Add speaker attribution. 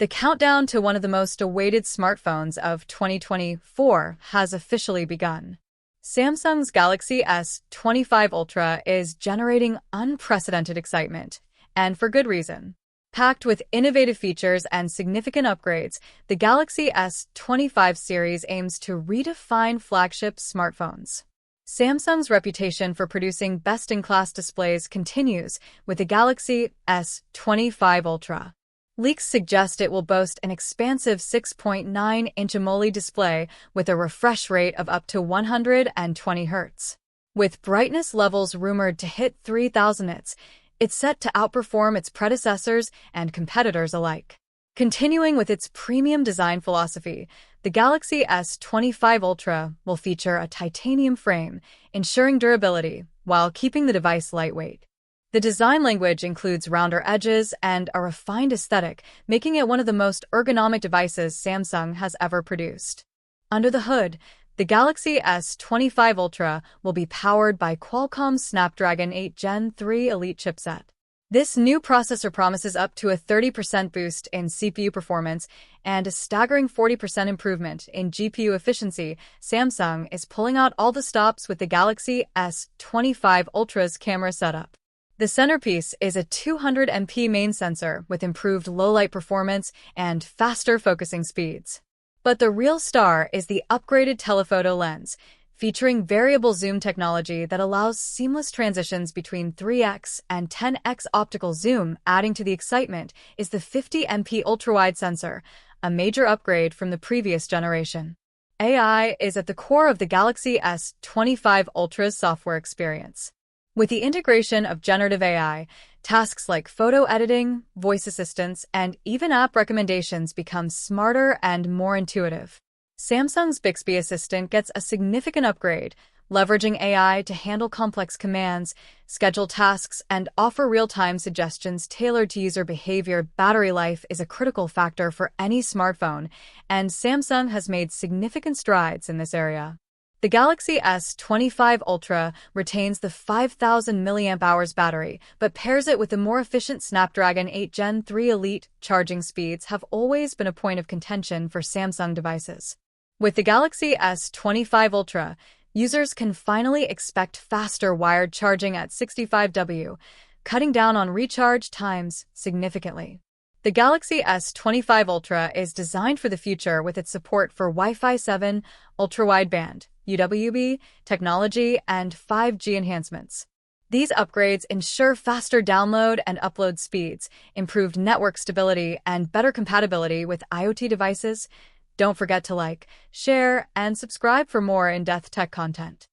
Speaker 1: The countdown to one of the most awaited smartphones of 2024 has officially begun. Samsung's Galaxy S25 Ultra is generating unprecedented excitement, and for good reason. Packed with innovative features and significant upgrades, the Galaxy S25 series aims to redefine flagship smartphones. Samsung's reputation for producing best-in-class displays continues with the Galaxy S25 Ultra. Leaks suggest it will boast an expansive 6.9-inch AMOLED display with a refresh rate of up to 120 Hz. With brightness levels rumored to hit 3000 nits, it's set to outperform its predecessors and competitors alike. Continuing with its premium design philosophy, the Galaxy S25 Ultra will feature a titanium frame, ensuring durability while keeping the device lightweight. The design language includes rounder edges and a refined aesthetic, making it one of the most ergonomic devices Samsung has ever produced. Under the hood, the Galaxy S25 Ultra will be powered by Qualcomm's Snapdragon 8 Gen 3 Elite chipset. This new processor promises up to a 30% boost in CPU performance and a staggering 40% improvement in GPU efficiency. Samsung is pulling out all the stops with the Galaxy S25 Ultra's camera setup. The centerpiece is a 200MP main sensor with improved low-light performance and faster focusing speeds. But the real star is the upgraded telephoto lens, featuring variable zoom technology that allows seamless transitions between 3x and 10x optical zoom. Adding to the excitement is the 50MP ultrawide sensor, a major upgrade from the previous generation. AI is at the core of the Galaxy S25 Ultra's software experience. With the integration of generative AI, tasks like photo editing, voice assistance, and even app recommendations become smarter and more intuitive. Samsung's Bixby Assistant gets a significant upgrade, leveraging AI to handle complex commands, schedule tasks, and offer real-time suggestions tailored to user behavior. Battery life is a critical factor for any smartphone, and Samsung has made significant strides in this area. The Galaxy S25 Ultra retains the 5000 mAh battery, but pairs it with the more efficient Snapdragon 8 Gen 3 Elite. Charging speeds have always been a point of contention for Samsung devices. With the Galaxy S25 Ultra, users can finally expect faster wired charging at 65W, cutting down on recharge times significantly. The Galaxy S25 Ultra is designed for the future with its support for Wi-Fi 7, ultra-wideband, UWB, technology, and 5G enhancements. These upgrades ensure faster download and upload speeds, improved network stability, and better compatibility with IoT devices. Don't forget to like, share, and subscribe for more in-depth tech content.